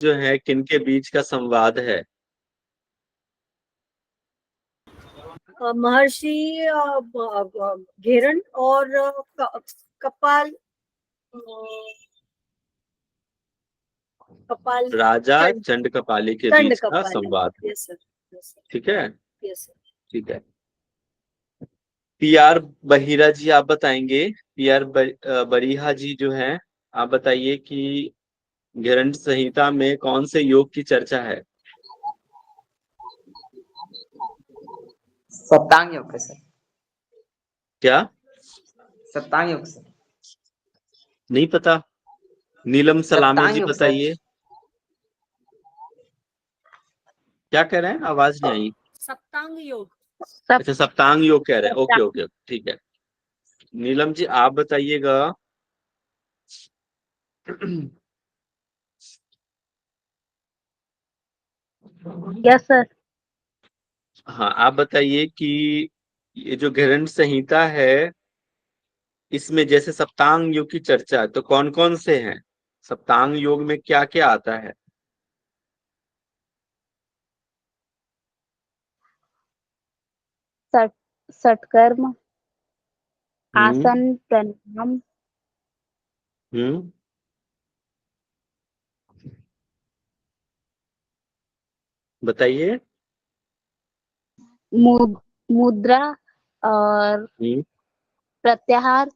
जो है किनके बीच का संवाद है? महर्षि घेरन और कपाल कपाल राजा चंड चंड कपाली के चंड बीच का कपाली। संवाद। यस सर, यस सर, ठीक है। Yes sir. ठीक है। पी आर बहिरा जी आप बताएंगे, पी आर बरिहा जी जो है, आप बताइए कि ग्रंथ संहिता में कौन से योग की चर्चा है? सप्तांग योग सर। क्या? सप्तांग योग सर। नहीं पता? नीलम सलामी सप्तांग जी योग सर। बताइए। क्या कह रहे हैं, आवाज नहीं आई। सप्तांग योग। अच्छा, सप्तांग योग कह रहे हैं। ओके ओके, ठीक है। नीलम जी आप बताइएगा। Yes sir. हाँ, आप बताइए कि ये जो ग्रंथ संहिता है, इसमें जैसे सप्तांग योग की चर्चा है, तो कौन कौन से हैं? सप्तांग योग में क्या क्या आता है? षटकर्म, हम्म। आसन, प्राणायाम, हम्म। बताइए। मुद्रा और हम्म। प्रत्याहार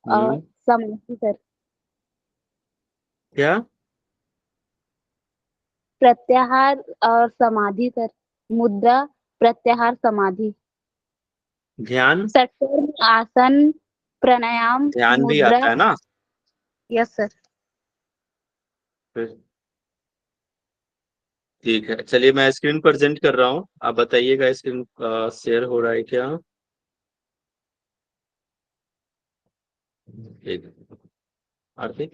और हम्म। समाधि सर। क्या? प्रत्याहार और समाधि सर। मुद्रा, प्रत्याहार, समाधि। ध्यान? षटकर्म, आसन, प्राणायाम, ध्यान भी मुद्रा। आता है ना? Yes sir. फिर ठीक है, चलिए मैं स्क्रीन प्रेजेंट कर रहा हूँ, आप बताइएगा स्क्रीन शेयर हो रहा है क्या? ठीक है। आरती।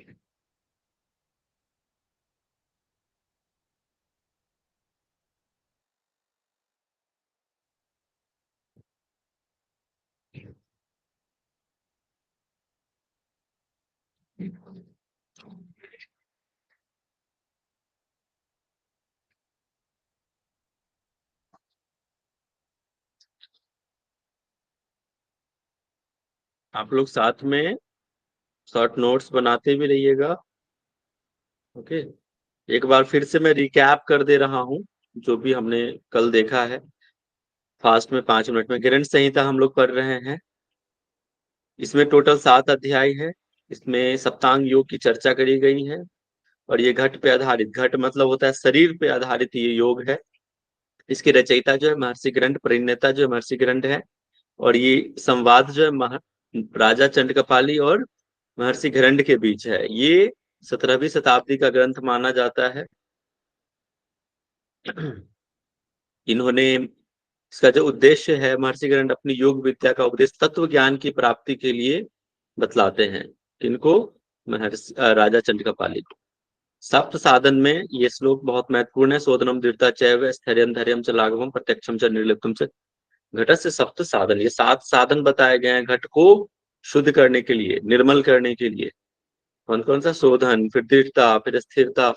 आप लोग साथ में शॉर्ट नोट्स बनाते भी रहिएगा। ओके। एक बार फिर से मैं रिकैप कर दे रहा हूँ जो भी हमने कल देखा है, फास्ट में 5 मिनट में। ग्रंथ संहिता हम लोग पढ़ रहे हैं। इसमें टोटल 7 अध्याय है। इसमें सप्तांग योग की चर्चा करी गई है, और ये घट पे आधारित, घट मतलब होता है शरीर पे आधारित ये योग है। इसके रचयिता जो है महर्षि ग्रंथ, प्रणेता जो है महर्षि ग्रंथ है। और ये संवाद जो है राजा चंडकपाली और महर्षि घरंड के बीच है। ये 17वीं शताब्दी का ग्रंथ माना जाता है। इन्होंने, इसका जो उद्देश्य है, महर्षि ग्रंथ अपनी योग विद्या का उपदेश तत्व ज्ञान की प्राप्ति के लिए बतलाते हैं। इनको, महर्षि राजा चंद्रकपाली को। सप्त साधन में ये श्लोक बहुत महत्वपूर्ण है। शोधनम दृढ़ता चैव स्थैर्यम धैर्यम च लाघवम प्रत्यक्षम च निर्लिप्तम च घटस्य सप्त साधन। ये 7 साधन बताए गए हैं घट को शुद्ध करने के लिए, निर्मल करने के लिए। कौन कौन सा? शोधन, फिर दृढ़ता, फिर स्थिरता,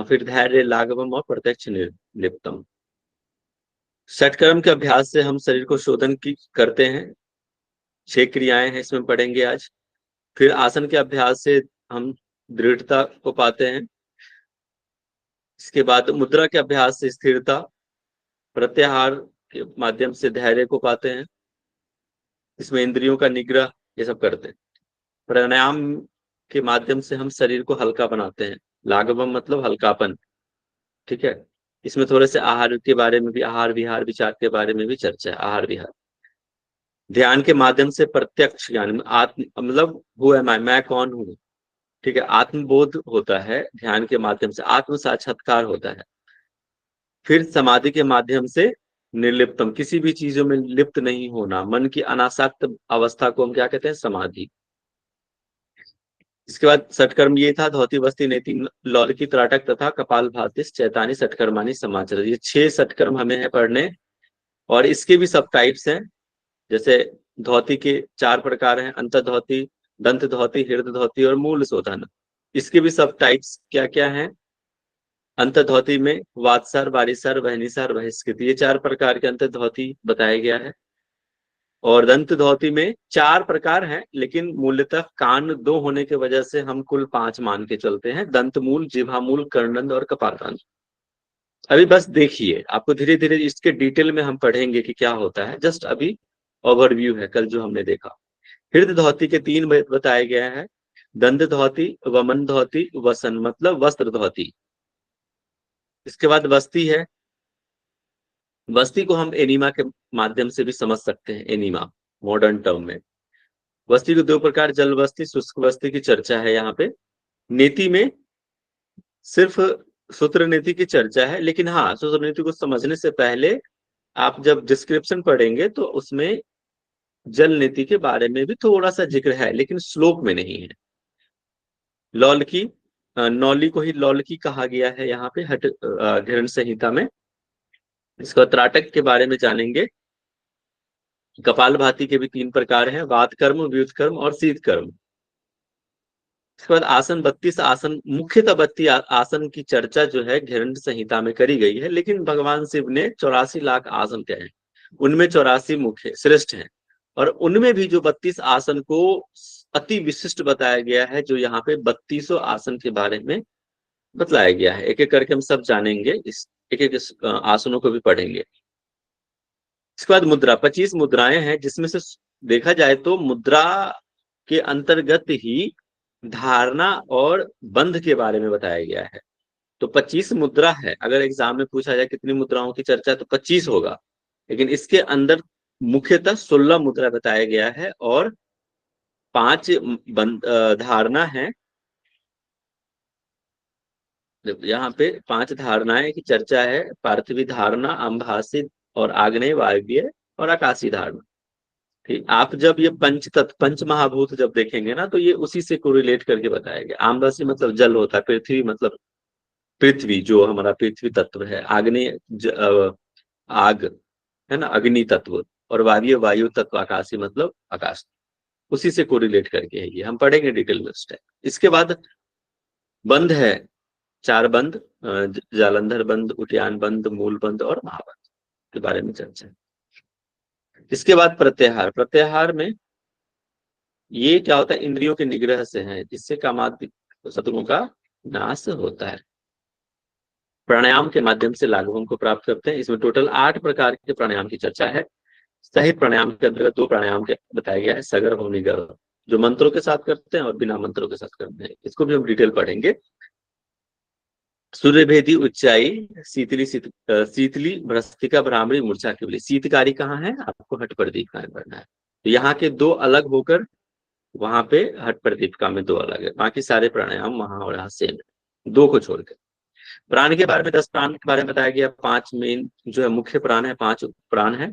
फिर धैर्य, लाघवम और प्रत्यक्ष निर्लिप्तम। षटकर्म के अभ्यास से हम शरीर को शोधन की करते हैं। 6 क्रियाएं हैं, इसमें पढ़ेंगे आज। फिर आसन के अभ्यास से हम दृढ़ता को पाते हैं। इसके बाद मुद्रा के अभ्यास से स्थिरता, प्रत्याहार के माध्यम से धैर्य को पाते हैं। इसमें इंद्रियों का निग्रह, ये सब करते हैं। प्राणायाम के माध्यम से हम शरीर को हल्का बनाते हैं। लाघवम मतलब हल्कापन। ठीक है। इसमें थोड़े से आहार के बारे में भी, आहार विहार विचार के बारे में भी चर्चा है। आहार विहार। ध्यान के माध्यम से प्रत्यक्ष ज्ञान, आत्म मतलब हु एम आई, मैं कौन हूँ। ठीक है, आत्मबोध होता है ध्यान के माध्यम से, आत्म साक्षात्कार होता है। फिर समाधि के माध्यम से निर्लिप्तम, किसी भी चीजों में लिप्त नहीं होना, मन की अनासक्त अवस्था को हम क्या कहते हैं? समाधि। इसके बाद सटकर्म ये था, धोती वस्ती नेति लौलकी त्राटक तथा कपाल भातिस चैतानी सटकर्मानी समाचार। ये 6 सटकर्म हमें है पढ़ने। और इसके भी सब टाइप्स हैं। जैसे धोती के 4 प्रकार हैं: अंत धोती, दंत धोती, हृदय धोती और मूल शोधन। इसके भी सब टाइप्स क्या क्या हैं? अंतर्धौती में वातसार, बारीसार, वहनीसार, बहिष्कृत, ये 4 प्रकार के अंतर्धौती बताया गया है। और दंत धौती में 4 प्रकार हैं, लेकिन मूलतः कान 2 होने की वजह से हम कुल 5 मान के चलते हैं, दंत मूल, जिह्वा मूल, कर्णदंत और कपालदंत। अभी बस देखिए, आपको धीरे धीरे इसके डिटेल में हम पढ़ेंगे कि क्या होता है, जस्ट अभी ओवरव्यू है कल जो हमने देखा। हृदय धौती के 3 बताए गए हैं, दंत धौती, वमन धौती, वसन मतलब वस्त्र धौती। इसके बाद बस्ती है, बस्ती को हम एनीमा के माध्यम से भी समझ सकते हैं, एनीमा मॉडर्न टर्म में। बस्ती को 2 प्रकार, जल बस्ती, शुष्क बस्ती की चर्चा है यहाँ पे। नीति में सिर्फ सूत्र नीति की चर्चा है, लेकिन हाँ, सूत्र नीति को समझने से पहले आप जब डिस्क्रिप्शन पढ़ेंगे तो उसमें जल नीति के बारे में भी थोड़ा सा जिक्र है, लेकिन श्लोक में नहीं है। लौल की नौली को ही लौल की कहा गया है यहाँ पे हट घृण संहिता में। इसका त्राटक के बारे में जानेंगे। कपालभाति के भी 3 प्रकार हैं, वात कर्म, व्युत कर्म और शीत कर्म। इसके बाद आसन 32 आसन, मुख्यतः 32 आसन की चर्चा जो है घृण संहिता में करी गई है, लेकिन भगवान शिव ने 84 लाख आसन कहे हैं, उनमें 84 मुख्य श्रेष्ठ हैं, और उनमें भी जो 32 आसन को अति विशिष्ट बताया गया है, जो यहाँ पे 32 आसन के बारे में बतलाया गया है। एक एक करके हम सब जानेंगे, इस एक एक आसनों को भी पढ़ेंगे। इसके बाद मुद्रा 25 मुद्राएं हैं, जिसमें से देखा जाए तो मुद्रा के अंतर्गत ही धारणा और बंध के बारे में बताया गया है। तो 25 मुद्रा है, अगर एग्जाम में पूछा जाए कितनी मुद्राओं की चर्चा है तो 25 होगा, लेकिन इसके अंदर मुख्यतः 16 मुद्रा बताया गया है और 5 धारणा है। यहाँ पे 5 धारणाएं की चर्चा है, पार्थिवी धारणा, अम्भासी और आग्नेय, वायव्य और आकाशीय धारणा। ठीक, आप जब ये पंच तत्व, पंच महाभूत जब देखेंगे ना, तो ये उसी से कोरिलेट करके बताया गया। आम्भासी मतलब जल होता है, पृथ्वी मतलब पृथ्वी जो हमारा पृथ्वी तत्व है, आग्नेय आग है ना, अग्नि तत्व, और वायव्य वायु तत्व, आकाशीय मतलब आकाश, उसी से कोरिलेट करके है ये, हम पढ़ेंगे डिटेल में उस टाइम। इसके बाद बंध है, 4 बंध, जालंधर बंध, उद्यान बंध, मूल बंध और महाबंध के बारे में चर्चा है। इसके बाद प्रत्याहार, प्रत्याहार में ये क्या होता है, इंद्रियों के निग्रह से है, जिससे कामादि शत्रुओं का नाश होता है। प्राणायाम के माध्यम से लाघवों को प्राप्त करते हैं। इसमें टोटल 8 प्रकार के प्राणायाम की चर्चा है। सही प्राणायाम के अंतर्गत 2 प्राणायाम के बताया गया है, सगर और निगर, जो मंत्रों के साथ करते हैं और बिना मंत्रों के साथ करते हैं। इसको भी हम डिटेल पढ़ेंगे। सूर्यभेदी उच्चाई, शीतली, भ्रस्तिका, भ्रामरी, मूर्छा के लिए। शीतकारी कहाँ है, आपको हट प्रदीपिका में पढ़ना है। तो यहाँ के 2 अलग होकर वहां पे हट प्रदीपिका में 2 अलग है, बाकी सारे प्राणायाम वहां और यहाँ सेम है, 2 को छोड़कर। प्राण के बारे में 10 प्राण के बारे में बताया गया। 5 मेन जो है मुख्य प्राण है, 5 प्राण है।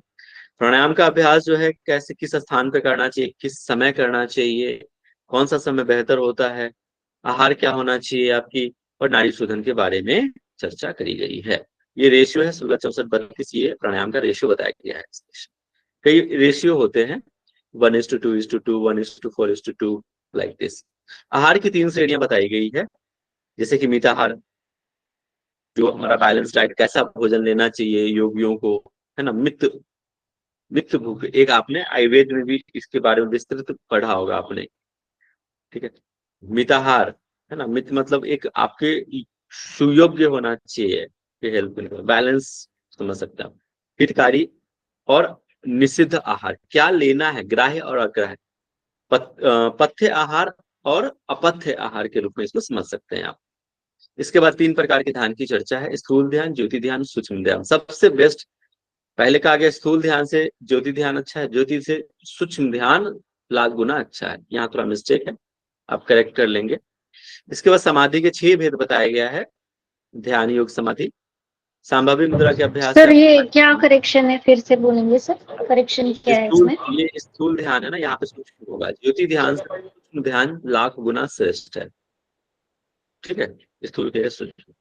प्राणायाम का अभ्यास जो है कैसे, किस स्थान पे करना चाहिए, किस समय करना चाहिए, कौन सा समय बेहतर होता है, आहार क्या होना चाहिए आपकी, और नाड़ी शोधन के बारे में चर्चा करी गई है। ये रेशियो है 16, 64, 32, ये प्राणायाम का रेशियो बताया गया है। कई रेशियो होते हैं, 1:2:2, 1:4:2, लाइक दिस। आहार की 3 श्रेणियां बताई गई है, जैसे कि मिताहार, जो हमारा बैलेंस डाइट, कैसा भोजन लेना चाहिए योगियों को, है ना। मित भूख, एक आपने आयुर्वेद में भी इसके बारे में विस्तृत पढ़ा होगा आपने, ठीक है। मिताहार है ना, मित मतलब एक आपके सुयोग्य होना चाहिए, हेल्थ में बैलेंस समझ सकते हैं। हितकारी और निषिद्ध आहार, क्या लेना है, ग्राह्य और अग्राह्य, पथ्य आहार और अपथ्य आहार के रूप में इसको समझ सकते हैं आप। इसके बाद 3 प्रकार के ध्यान की चर्चा है, स्थूल ध्यान, ज्योति ध्यान, सूक्ष्म ध्यान। सबसे बेस्ट पहले कहा गया स्थूल ध्यान से ज्योति ध्यान अच्छा है, ज्योति से सूक्ष्म ध्यान लाख गुना अच्छा है। यहाँ थोड़ा मिस्टेक है, आप करेक्ट कर लेंगे। इसके बाद समाधि के 6 भेद बताया गया है, ध्यान, योग, समाधि, संभावी मुद्रा के अभ्यास। सर ये क्या करेक्शन है, फिर से बोलेंगे सर, करेक्शन क्या है इसमें? ये स्थूल ध्यान है ना, यहाँ पे सूक्ष्म होगा, ज्योति ध्यान से सूक्ष्म ध्यान लाख गुना श्रेष्ठ है, ठीक है, स्थूल के सूक्ष्म।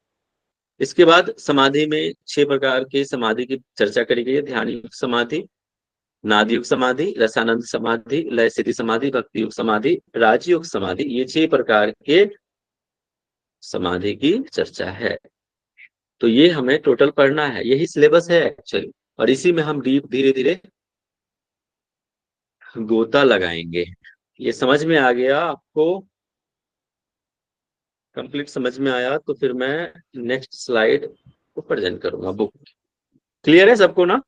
इसके बाद समाधि में 6 प्रकार की समाधि की चर्चा करी गई है, ध्यान युक्त समाधि, नाद युक्त समाधि, रसानंद समाधि, लय स्थिति समाधि, भक्ति युक्त समाधि, राजयोग समाधि, ये 6 प्रकार के समाधि की चर्चा है। तो ये हमें टोटल पढ़ना है, यही सिलेबस है एक्चुअली, और इसी में हम डीप धीरे धीरे गोता लगाएंगे। ये समझ में आ गया आपको? कंप्लीट समझ में आया तो फिर मैं नेक्स्ट स्लाइड को प्रेजेंट करूंगा। बुक क्लियर है सबको ना?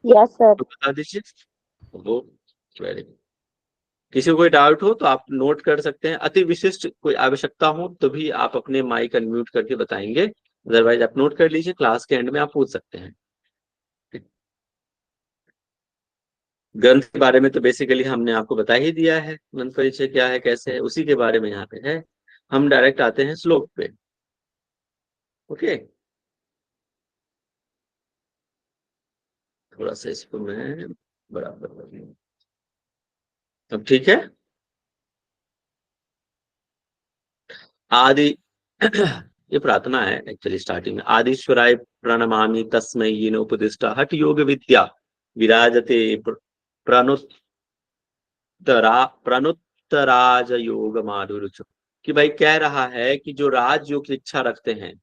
Yes sir. तो बता दीजिए वो। Very good. किसी को कोई डाउट हो तो आप नोट कर सकते हैं, अति विशिष्ट कोई आवश्यकता हो तो भी आप अपने माइक अनम्यूट करके बताएंगे, अदरवाइज आप नोट कर लीजिए, क्लास के एंड में आप पूछ सकते हैं। ग्रंथ के बारे में तो बेसिकली हमने आपको बता ही दिया है, ग्रंथ परिचय क्या है कैसे है, उसी के बारे में यहाँ पे है। हम डायरेक्ट आते हैं श्लोक पे। ओके, थोड़ा सा इसको मैं बराबर कर लूं, अब ठीक है। आदि ये प्रार्थना है एक्चुअली स्टार्टिंग में। आदिश्वराय प्रणमामि तस्मै येन उपदिष्टा हठ योग विद्या विराजते प्रणुत्तराज योग माधुरुच। कि भाई कह रहा है कि जो राजयोग की इच्छा रखते हैं,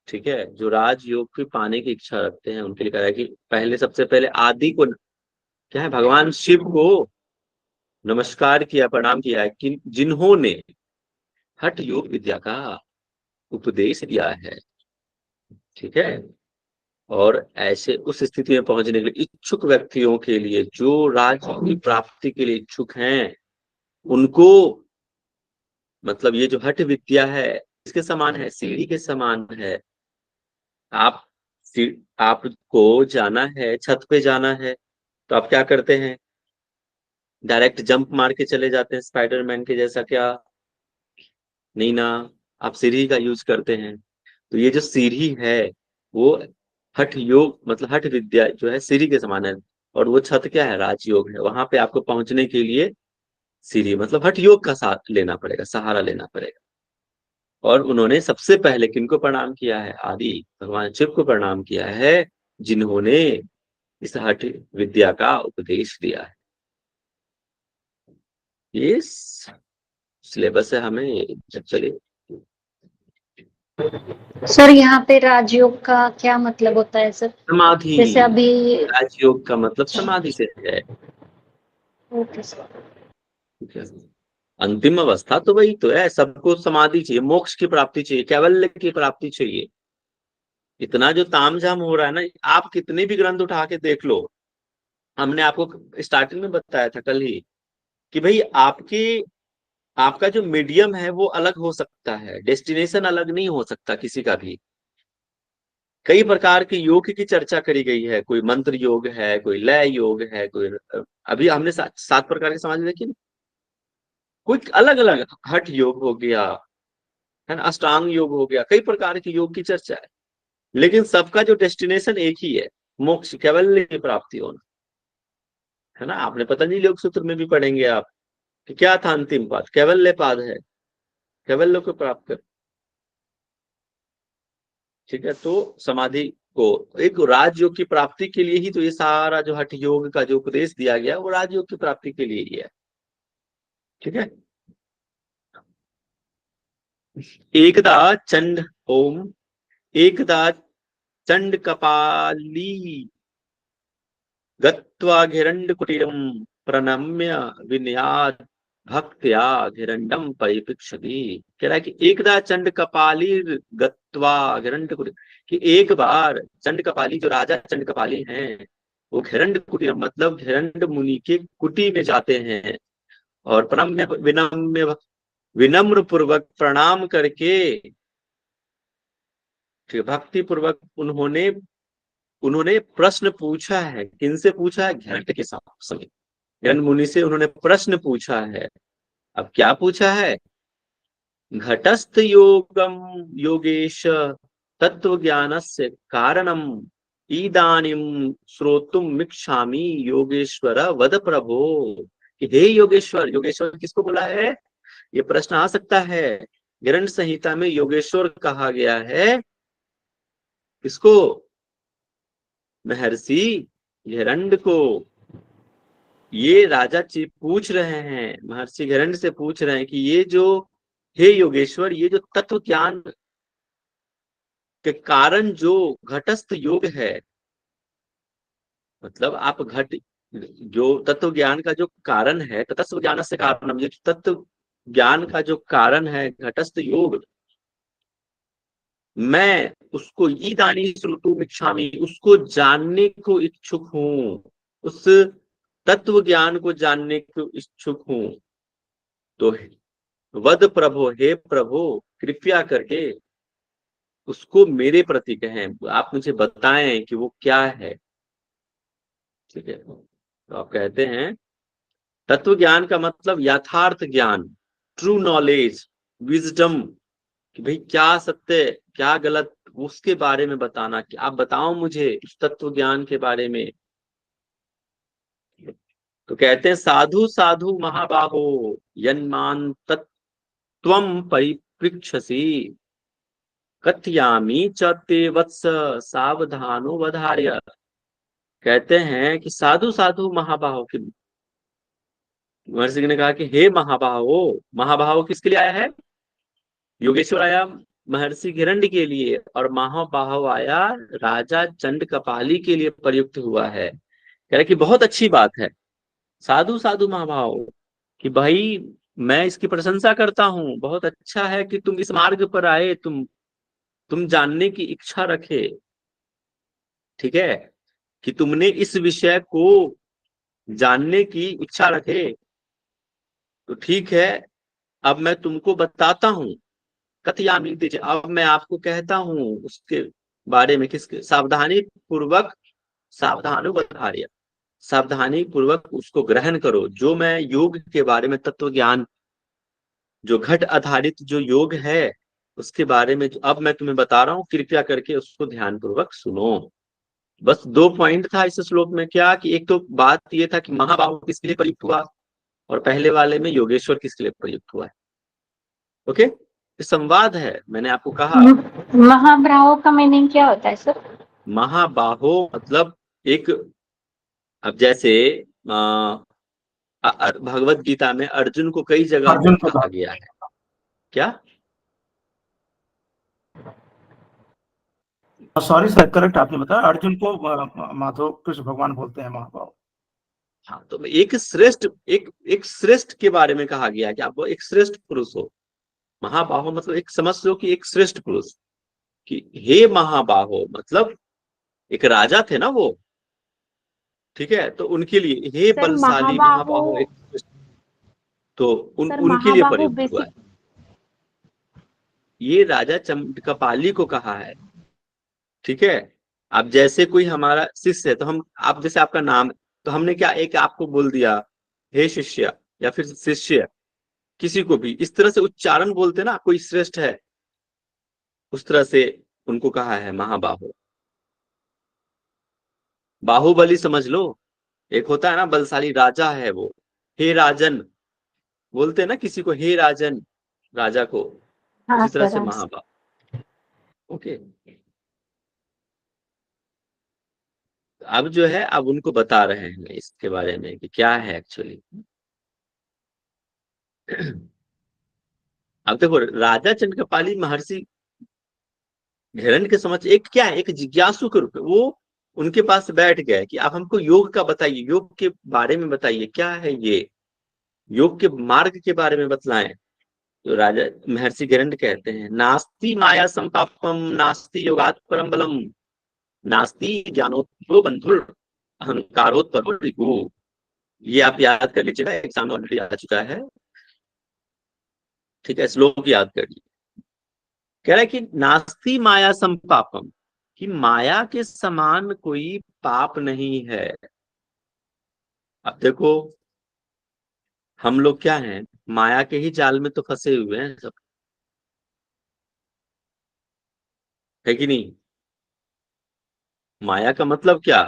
ठीक है, जो राजयोग की पाने की इच्छा रखते हैं उनके लिए कह रहा है कि पहले सबसे पहले आदि को क्या है, भगवान शिव को नमस्कार किया, प्रणाम किया है कि जिन्होंने हठ योग विद्या का उपदेश दिया है, ठीक है। और ऐसे उस स्थिति में पहुंचने के लिए इच्छुक व्यक्तियों के लिए, जो राज्य की प्राप्ति के लिए इच्छुक हैं, उनको मतलब ये जो हठ विद्या है इसके समान है, सीढ़ी के समान है। आप आपको जाना है, छत पे जाना है, तो आप क्या करते हैं, डायरेक्ट जंप मार के चले जाते हैं स्पाइडरमैन के जैसा? क्या नहीं ना, आप सीढ़ी का यूज करते हैं। तो ये जो सीढ़ी है वो हठ योग मतलब हठ विद्या जो है सीढ़ी के समान है, और वो छत क्या है, राजयोग है। वहां पे आपको पहुंचने के लिए सीढ़ी मतलब हठ योग का साथ लेना पड़ेगा, सहारा लेना पड़ेगा। और उन्होंने सबसे पहले किनको प्रणाम किया है? आदि भगवान शिव को प्रणाम किया है, जिन्होंने इस हठ विद्या का उपदेश दिया है। ये सिलेबस है हमें एक्चुअली। सर यहाँ पे राजयोग का क्या मतलब होता है सर? समाधि, जैसे अभी। राजयोग का मतलब समाधि से है। Okay sir. ठीक है। अंतिम अवस्था तो वही तो है, सबको समाधि चाहिए, मोक्ष की प्राप्ति चाहिए, कैवल्य की प्राप्ति चाहिए। इतना जो तामझाम हो रहा है ना, आप कितने भी ग्रंथ उठा के देख लो, हमने आपको स्टार्टिंग में बताया था कल ही कि भाई आपका जो मीडियम है वो अलग हो सकता है, डेस्टिनेशन अलग नहीं हो सकता किसी का भी। कई प्रकार के योग की चर्चा करी गई है, कोई मंत्र योग है, कोई लय योग है, कोई अभी हमने 7 प्रकार के समाज देखी ना, कोई अलग अलग हठ योग हो गया है ना, अष्टांग योग हो गया, कई प्रकार के योग की चर्चा है, लेकिन सबका जो डेस्टिनेशन एक ही है, मोक्ष कैवल्य की प्राप्ति होना, है ना। आपने पतंजलि योग सूत्र में भी पढ़ेंगे आप कि क्या था अंतिम पाद, कैवल्य पाद है, कैवल्य को प्राप्त कर। ठीक है, तो समाधि को एक राजयोग की प्राप्ति के लिए ही तो ये सारा जो हठ योग का जो उपदेश दिया गया वो राजयोग की प्राप्ति के लिए ही है। ठीक है। एकदा चंड ओम एकदा चंड कपाली गत्वा घिरंड कुटीरम प्रणम्य विनयाद भक्त्या घिरंडम परिपिक्षति। कह रहा है कि एकदा चंड कपाली गत्वा घिरंड कुटीर, कि एक बार चंड कपाली जो राजा चंड कपाली हैं वो घिरंड कुटीर मतलब घिरंड मुनि के कुटी में जाते हैं, और प्रणम्य विनम्य विनम्र पूर्वक प्रणाम करके, भक्ति पूर्वक उन्होंने उन्होंने प्रश्न पूछा है। किनसे पूछा है? घिरंड के समय घिरंड मुनि से उन्होंने प्रश्न पूछा है। अब क्या पूछा है? घटस्थ योगम योगेश तत्व ज्ञानस्य कारणम इदानीम श्रोतुम मिच्छामि योगेश्वर वद प्रभो। कि हे योगेश्वर, योगेश्वर किसको बोला है? ये प्रश्न आ सकता है। घिरंड संहिता में योगेश्वर कहा गया है किसको? महर्षि घिरंड को। ये राजा जी पूछ रहे हैं, महर्षि घिरंड से पूछ रहे हैं कि ये जो हे योगेश्वर, ये जो तत्व ज्ञान के कारण जो घटस्थ योग है, मतलब आप घट जो तत्व ज्ञान का जो कारण है, तत्व ज्ञान से कारण, जो तत्व ज्ञान का जो कारण है घटस्थ योग, मैं उसको ईदानी श्रोतुम इच्छामि, उसको जानने को इच्छुक हूं, उस तत्व ज्ञान को जानने को इच्छुक हूं। तो वद प्रभो, हे प्रभु कृपया करके उसको मेरे प्रति कहें, आप मुझे बताएं कि वो क्या है। ठीक है, तो आप कहते हैं तत्व ज्ञान का मतलब यथार्थ ज्ञान, ट्रू नॉलेज, विजडम, कि भाई क्या सत्य क्या गलत, उसके बारे में बताना, कि आप बताओ मुझे उस तत्व ज्ञान के बारे में। तो कहते हैं साधु साधु महाबाहो यन्मान तत्त्वम परिपृक्षसि कथयामि च ते वत्स सावधानो वधार्य। कहते हैं कि साधु साधु महाबाहो, की महर्षि ने कहा कि हे महाबाहो, महाबाहो किसके लिए आया है? योगेश्वर आया महर्षि हिरण्य के लिए, और महाबाहो आया राजा चंड कपाली के लिए प्रयुक्त हुआ है। कह रहे कि बहुत अच्छी बात है साधु साधु महाबाहो, कि भाई मैं इसकी प्रशंसा करता हूं, बहुत अच्छा है कि तुम इस मार्ग पर आए, तुम जानने की इच्छा रखे, ठीक है, कि तुमने इस विषय को जानने की इच्छा रखे। तो ठीक है, अब मैं तुमको बताता हूं, कथयामि दीजिए, अब मैं आपको कहता हूं उसके बारे में, किसके? सावधानी पूर्वक, सावधानुवधार्य, सावधानी पूर्वक उसको ग्रहण करो। जो मैं योग के बारे में, तत्व ज्ञान, जो घट आधारित जो योग है उसके बारे में जो अब मैं तुम्हें बता रहा हूं, कृपया करके उसको ध्यान पूर्वक सुनो। बस 2 पॉइंट था इस श्लोक में, क्या कि एक तो बात ये था कि महाबाहु किसके लिए प्रयुक्त हुआ, और पहले वाले में योगेश्वर किसके लिए प्रयुक्त हुआ है। ओके, संवाद है, मैंने आपको कहा। महाबाहो का मीनिंग क्या होता है सर? महाबाहो मतलब एक, अब जैसे भगवत गीता में अर्जुन को कई जगह अर्जुन को कहा गया है, क्या? सॉरी सर, करेक्ट आपने बताया, अर्जुन को माधव कृष्ण भगवान बोलते हैं महाभाव। हाँ, तो एक श्रेष्ठ, एक श्रेष्ठ के बारे में कहा गया कि आप एक श्रेष्ठ पुरुष हो। महाबाहो मतलब एक समझ लो कि एक श्रेष्ठ पुरुष, कि हे महाबाहो मतलब एक राजा थे ना वो, ठीक है, तो उनके लिए हे सर बलशाली महाबाहो एक श्रेष्ठ, तो उनके लिए प्रयुक्त हुआ है। ये राजा चंद्रकपाली को कहा है, ठीक है। अब जैसे कोई हमारा शिष्य है, तो हम, आप जैसे आपका नाम, तो हमने क्या एक आपको बोल दिया हे शिष्य, या फिर शिष्य, किसी को भी इस तरह से उच्चारण बोलते ना, कोई श्रेष्ठ है, उस तरह से उनको कहा है महाबाहो। बाहुबली समझ लो, एक होता है ना बलशाली राजा है वो, हे राजन बोलते हैं ना किसी को, हे राजन, राजा को, हाँ उसी तरह सर, से हाँ। महाबाहो। ओके, अब जो है, अब उनको बता रहे हैं इसके बारे में कि क्या है एक्चुअली। अब देखो, राजा चंद्रकपाली महर्षि हिरण्य के समझ एक क्या है, एक जिज्ञासु के रूप में वो उनके पास बैठ गए कि आप हमको योग का बताइए, योग के बारे में बताइए, क्या है ये योग के मार्ग के बारे में बतलाएं। तो राजा महर्षि हिरण्य कहते हैं नास्ति माया संपापम नास्ति योगात् परम बलम नास्ति ज्ञानोत्परो बंधुर अहंकारोत्परो रिपु। ये आप याद कर लीजिएगा, एग्जाम में ऑलरेडी आ चुका है, ठीक है, श्लोक याद कर लीजिए। कह रहा है कि नास्ति माया संपापम, कि माया के समान कोई पाप नहीं है। अब देखो, हम लोग क्या हैं, माया के ही जाल में तो फंसे हुए हैं सब, है कि नहीं? माया का मतलब क्या?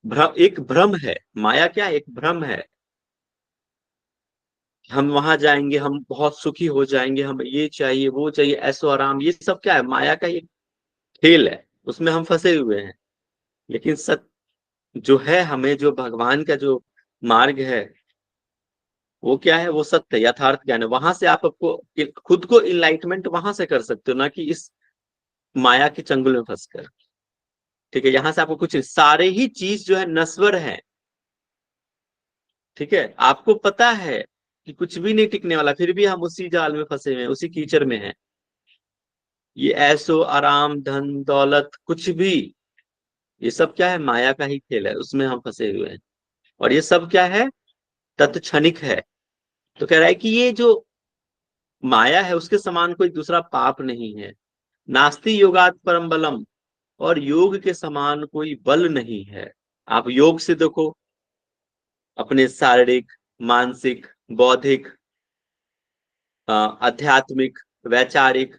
भ्रम, एक भ्रम है। माया क्या है? एक भ्रम है। हम वहां जाएंगे, हम बहुत सुखी हो जाएंगे, हम ये चाहिए वो चाहिए, ऐसो आराम, ये सब क्या है? माया का एक खेल है, उसमें हम फंसे हुए हैं। लेकिन सत्य जो है, हमें जो भगवान का जो मार्ग है वो क्या है? वो सत्य यथार्थ ज्ञान है। वहां से आप आपको खुद को इनलाइटमेंट वहां से कर सकते हो, ना कि इस माया के चंगुल में फंसकर। ठीक है, यहां से आपको कुछ सारे ही चीज जो है नश्वर है। ठीक है, आपको पता है कि कुछ भी नहीं टिकने वाला, फिर भी हम उसी जाल में फंसे हुए हैं, उसी कीचड़ में हैं। ये ऐशो आराम, धन दौलत, कुछ भी, ये सब क्या है? माया का ही खेल है, उसमें हम फंसे हुए हैं। और ये सब क्या है? तत्क्षणिक है। तो कह रहा है कि ये जो माया है उसके समान कोई दूसरा पाप नहीं है। नास्ति योगात परम बलम, और योग के समान कोई बल नहीं है। आप योग से देखो, अपने शारीरिक, मानसिक, बौद्धिक, आध्यात्मिक, वैचारिक,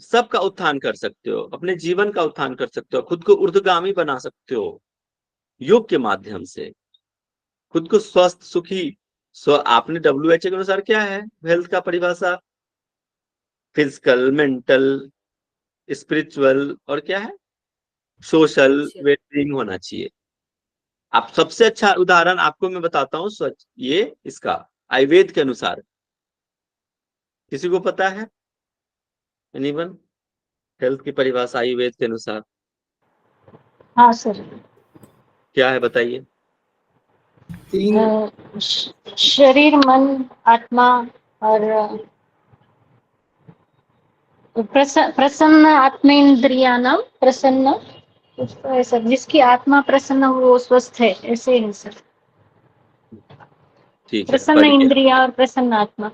सबका उत्थान कर सकते हो, अपने जीवन का उत्थान कर सकते हो, खुद को ऊर्ध्वगामी बना सकते हो योग के माध्यम से। खुद को स्वस्थ, सुखी, आपने WHO के अनुसार क्या है हेल्थ का परिभाषा? फिजिकल, मेंटल, स्पिरिचुअल और क्या है? सोशल वेलबींग होना चाहिए। आप सबसे अच्छा उदाहरण आपको मैं बताता हूं, स्वच्छ ये इसका आयुर्वेद के अनुसार। किसी को पता है? एनीवन? हेल्थ की परिभाषा आयुर्वेद के अनुसार हाँ सर। क्या है बताइए? शरीर, मन, आत्मा और प्रसन्न आत्मेंद्रियानाम प्रसन्न, कुछ तो है सर, जिसकी आत्मा प्रसन्न हो वो स्वस्थ है, ऐसे है सर। ठीक है, प्रसन्न पढ़िए। इंद्रिया और प्रसन्न आत्मा।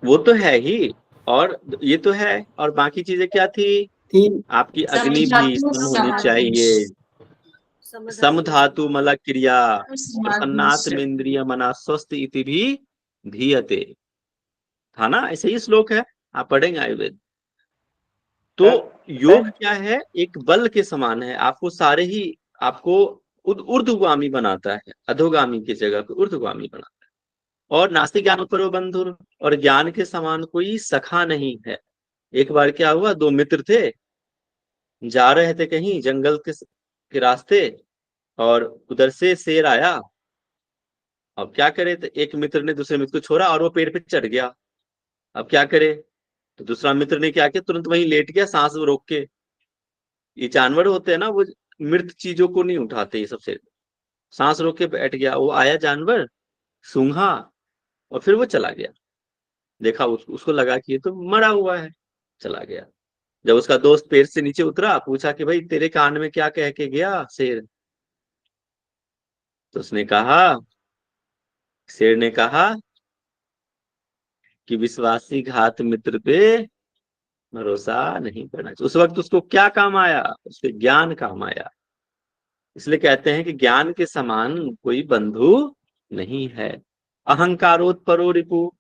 वो तो है ही, और ये तो है, और बाकी चीजें क्या थी? आपकी अग्नि भी सम होनी चाहिए, समधातु मल क्रिया, प्रसन्नात्म इंद्रिय मना स्वस्थ इति भी धीयते, था ना? ऐसे ही श्लोक है, आप पढ़ेंगे आयुर्वेद। तो योग क्या है? एक बल के समान है, आपको सारे ही, आपको ऊर्ध्वगामी बनाता है, अधोगामी की जगह पे ऊर्ध्वगामी बनाता है। और नास्ति ज्ञान परो बंधुर, और ज्ञान के समान कोई सखा नहीं है। एक बार क्या हुआ, दो मित्र थे, जा रहे थे कहीं जंगल के रास्ते, और उधर से शेर आया। अब क्या करे, तो एक मित्र ने दूसरे मित्र को छोड़ा और वो पेड़ पे चढ़ गया। अब क्या करे, तो दूसरा मित्र ने क्या किया, तुरंत वहीं लेट गया सांस रोक के। ये जानवर होते हैं ना, वो मृत चीजों को नहीं उठाते, ये सबसे सांस रोक के बैठ गया। वो आया जानवर, सूंघा, और फिर वो चला गया। देखा, उसको लगा कि ये तो मरा हुआ है, चला गया। जब उसका दोस्त पेड़ से नीचे उतरा, पूछा कि भाई तेरे कान में क्या कह के गया शेर? तो उसने कहा, शेर ने कहा कि विश्वासी घात मित्र पे भरोसा नहीं करना चाहिए। उस वक्त उसको क्या काम आया? उसके ज्ञान काम आया। इसलिए कहते हैं कि ज्ञान के समान कोई बंधु नहीं है। अहंकारोत्परो रिपु,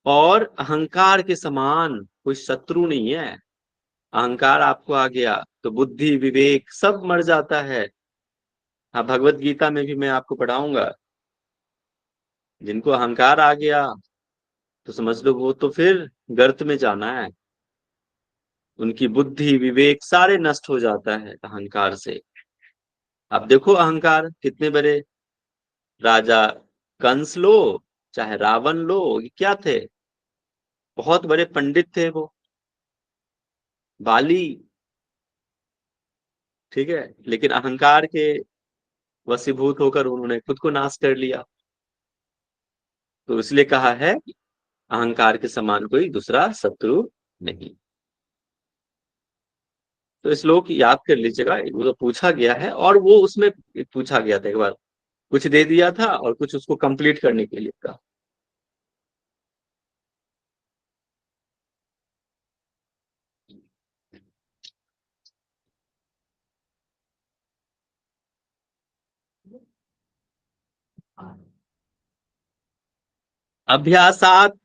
और अहंकार के समान कोई शत्रु नहीं है। अहंकार आपको आ गया तो बुद्धि, विवेक सब मर जाता है। हाँ, भगवत गीता में भी मैं आपको पढ़ाऊंगा। जिनको अहंकार आ गया तो समझ लो वो तो फिर गर्त में जाना है। उनकी बुद्धि, विवेक सारे नष्ट हो जाता है अहंकार से। अब देखो अहंकार कितने बड़े, राजा कंस लो चाहे रावण लो, ये क्या थे? बहुत बड़े पंडित थे वो, बाली। ठीक है, लेकिन अहंकार के वशीभूत होकर उन्होंने खुद को नाश कर लिया। तो इसलिए कहा है अहंकार के समान कोई दूसरा शत्रु नहीं। तो श्लोक याद कर लीजिएगा, वो तो पूछा गया है, और वो उसमें पूछा गया था एक बार, कुछ दे दिया था और कुछ उसको कंप्लीट करने के लिए था। अभ्यासात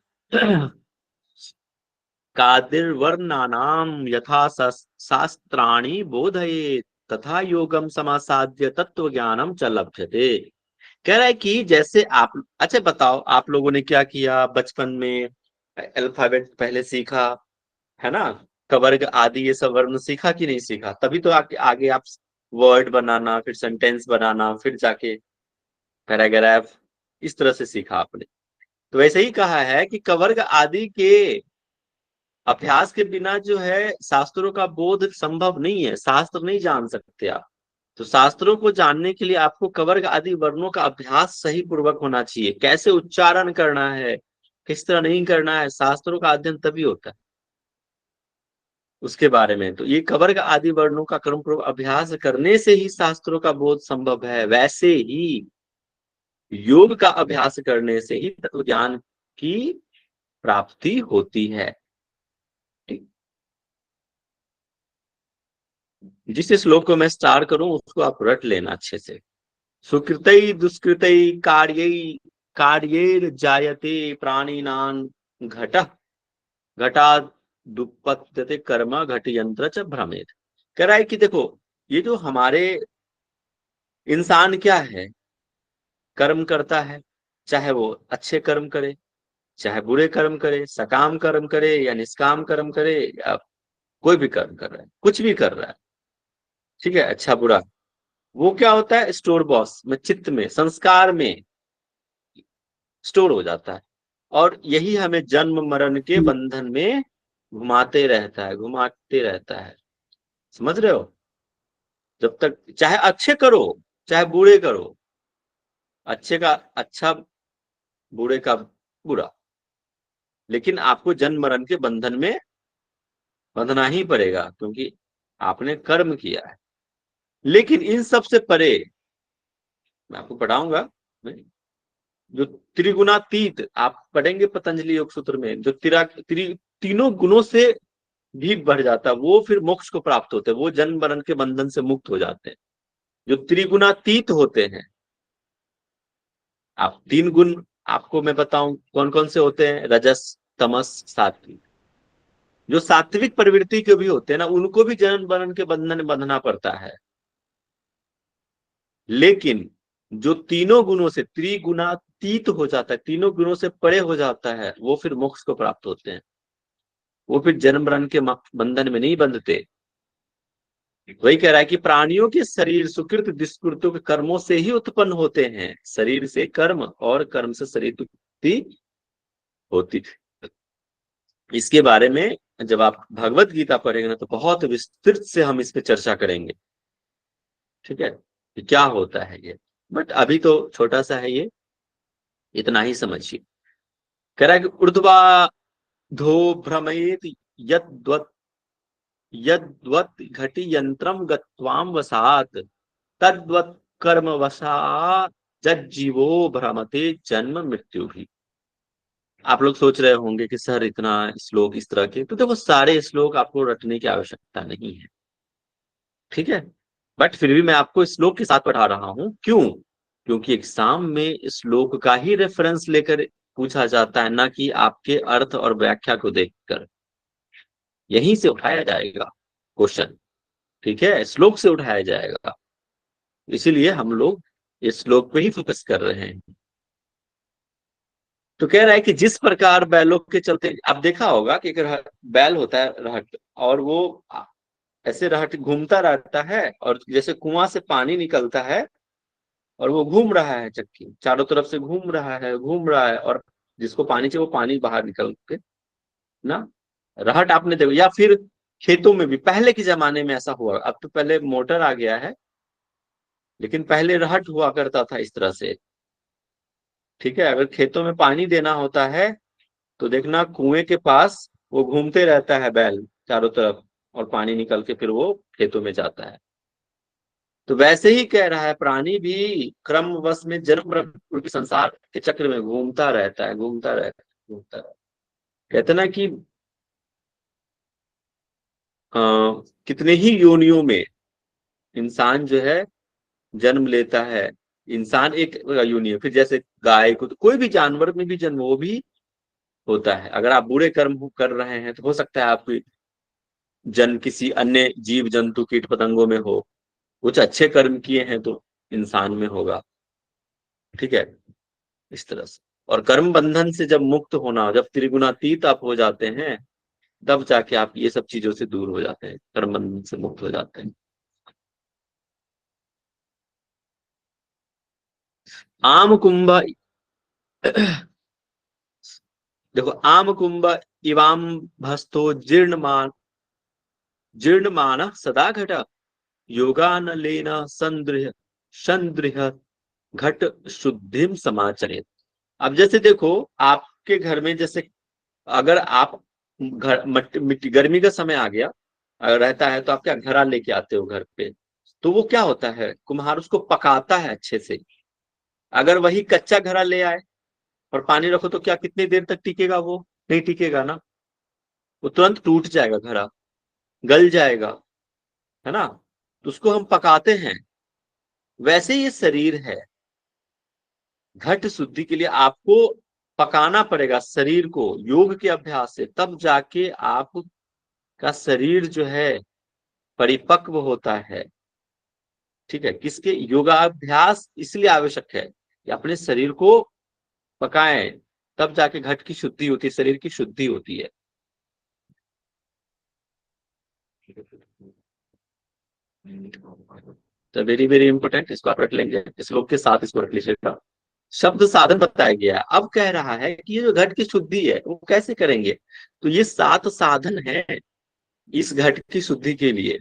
कादिर्वर्णानाम यथा शास्त्राणि बोधये, तथा योगम समासाद्य तत्व ज्ञानम च लभ्यते। कह रहा है कि जैसे आप, अच्छा बताओ, आप लोगों ने क्या किया बचपन में? अल्फाबेट पहले सीखा है ना, कवर्ग आदि ये सब वर्ण सीखा कि नहीं सीखा? तभी तो आगे आप वर्ड बनाना, फिर सेंटेंस बनाना, फिर जाके पैराग्राफ, इस तरह से सीखा आपने। तो वैसे ही कहा है कि कवर्ग आदि के अभ्यास के बिना जो है शास्त्रों का बोध संभव नहीं है, शास्त्र नहीं जान सकते आप। तो शास्त्रों को जानने के लिए आपको कवर्ग आदि वर्णों का अभ्यास सही पूर्वक होना चाहिए, कैसे उच्चारण करना है, किस तरह नहीं करना है, शास्त्रों का अध्ययन तभी होता है उसके बारे में। तो ये कवर्ग आदि वर्णों का क्रम पूर्वक अभ्यास करने से ही शास्त्रों का बोध संभव है। वैसे ही योग का अभ्यास करने से ही तत्व ज्ञान की प्राप्ति होती है। जिस श्लोक को मैं स्टार्ट करूं उसको आप रट लेना अच्छे से। सुकृतै दुष्कृतै कार्यै कार्यैर जायते प्राणिनां घटः घटात् दुपत्यते कर्म घट यंत्र च भ्रमेत। कह रहा है कि देखो ये जो हमारे इंसान क्या है, कर्म करता है, चाहे वो अच्छे कर्म करे चाहे बुरे कर्म करे, सकाम कर्म करे या निष्काम कर्म करे, या कोई भी कर्म कर रहा है, कुछ भी कर रहा है, ठीक है, अच्छा बुरा, वो क्या होता है स्टोर बॉक्स में, चित्त में, संस्कार में स्टोर हो जाता है। और यही हमें जन्म मरण के बंधन में घुमाते रहता है, घुमाते रहता है। समझ रहे हो? जब तक चाहे अच्छे करो चाहे बुरे करो, अच्छे का अच्छा बुरे का बुरा, लेकिन आपको जन्म मरण के बंधन में बंधना ही पड़ेगा, क्योंकि आपने कर्म किया है। लेकिन इन सब से परे मैं आपको पढ़ाऊंगा, जो त्रिगुणातीत आप पढ़ेंगे पतंजलि योग सूत्र में, जो तीनों गुणों से भी बढ़ जाता है, वो फिर मोक्ष को प्राप्त होते हैं, वो जन्म मरण के बंधन से मुक्त हो जाते हैं। जो त्रिगुणातीत होते हैं, आप 3 गुण आपको मैं बताऊं कौन कौन से होते हैं, रजस तमस सात्विक। जो सात्विक प्रवृत्ति के भी होते हैं ना, उनको भी जन्म मरण के बंधन में बंधना पड़ता है। लेकिन जो तीनों गुणों से त्रिगुणातीत हो जाता है, तीनों गुणों से परे हो जाता है, वो फिर मोक्ष को प्राप्त होते हैं, वो फिर जन्म मरण के बंधन में नहीं बंधते। वही कह रहा है कि प्राणियों के शरीर सुकृत दुष्कृतों के कर्मों से ही उत्पन्न होते हैं, शरीर से कर्म और कर्म से शरीर की उत्पत्ति होती। इसके बारे में जब आप भगवत गीता पढ़ेंगे ना, तो बहुत विस्तृत से हम इस पे चर्चा करेंगे, ठीक है, कि क्या होता है ये। बट अभी तो छोटा सा है ये, इतना ही समझिए। कह रहा है कि ऊर्ध्वा धो भ्रमयेत यद्वत् यद्वत् घटी यंत्रम गत्वाम वसात तद्वत् कर्म वसा जज्जीवो भ्रमते जन्म मृत्यु भी। आप लोग सोच रहे होंगे कि सर इतना श्लोक इस तरह के, तो देखो सारे श्लोक आपको रटने की आवश्यकता नहीं है, ठीक है, बट फिर भी मैं आपको श्लोक के साथ पढ़ा रहा हूं। क्यों? क्योंकि एग्जाम में श्लोक का ही रेफरेंस लेकर पूछा जाता है, ना कि आपके अर्थ और व्याख्या को देखकर। यहीं से उठाया जाएगा क्वेश्चन, ठीक है, श्लोक से उठाया जाएगा। इसीलिए हम लोग इस श्लोक पे ही फोकस कर रहे हैं। तो कह रहा है कि जिस प्रकार बैलों के चलते, आप देखा होगा कि एक बैल होता है रहट, और वो ऐसे रहट घूमता रहता है, और जैसे कुआं से पानी निकलता है और वो घूम रहा है, चक्की चारों तरफ से घूम रहा है घूम रहा है, और जिसको पानी चाहिए वो पानी बाहर निकल के ना, रहट आपने देखो। या फिर खेतों में भी पहले के जमाने में ऐसा हुआ, अब तो पहले मोटर आ गया है, लेकिन पहले रहट हुआ करता था इस तरह से, ठीक है। अगर खेतों में पानी देना होता है तो देखना कुएं के पास वो घूमते रहता है बैल चारों तरफ, और पानी निकल के फिर वो खेतों में जाता है। तो वैसे ही कह रहा है, प्राणी भी क्रमवश में जन्म मृत्यु के संसार के चक्र में घूमता रहता है, घूमता रहता है, घूमता रहता है। कहते ना कि कितने ही योनियों में इंसान जो है जन्म लेता है। इंसान एक योनि है, फिर जैसे गाय को, तो कोई भी जानवर में भी जन्म वो भी होता है। अगर आप बुरे कर्म कर रहे हैं तो हो सकता है आपकी जन्म किसी अन्य जीव जंतु कीट पतंगों में हो, कुछ अच्छे कर्म किए हैं तो इंसान में होगा, ठीक है, इस तरह से। और कर्म बंधन से जब मुक्त होना, जब त्रिगुणातीत आप हो जाते हैं, तब जाके आप ये सब चीजों से दूर हो जाते हैं, कर्म बंधन से मुक्त हो जाते हैं। आम कुंभ देखो, आम कुंभ इवाम भस्तो जीर्णमान सदा घट योगान लेना संदृह घट शुद्धिम समाचरित। अब जैसे देखो, आपके घर में जैसे अगर आप घर मिट्टी गर्मी का समय आ गया अगर रहता है तो आप क्या घड़ा लेके आते हो घर पे, तो वो क्या होता है, कुम्हार उसको पकाता है अच्छे से। अगर वही कच्चा घड़ा ले आए और पानी रखो तो क्या कितनी देर तक टिकेगा? वो नहीं टिकेगा ना, वो तुरंत टूट जाएगा, घड़ा गल जाएगा, है ना। तो उसको हम पकाते हैं। वैसे ये शरीर है, घट शुद्धि के लिए आपको पकाना पड़ेगा शरीर को योग के अभ्यास से, तब जाके आपका शरीर जो है परिपक्व होता है। ठीक है, किसके? योगाभ्यास इसलिए आवश्यक है कि अपने शरीर को पकाएं, तब जाके घट की शुद्धि होती है, शरीर की शुद्धि होती है। तो वेरी वेरी इंपॉर्टेंट, इसको आप रख लेंगे, इस लोग के साथ इसको रख लीजिएगा। शब्द साधन बताया गया है। अब कह रहा है कि ये जो घट की शुद्धि है वो कैसे करेंगे, तो ये 7 साधन है इस घट की शुद्धि के लिए।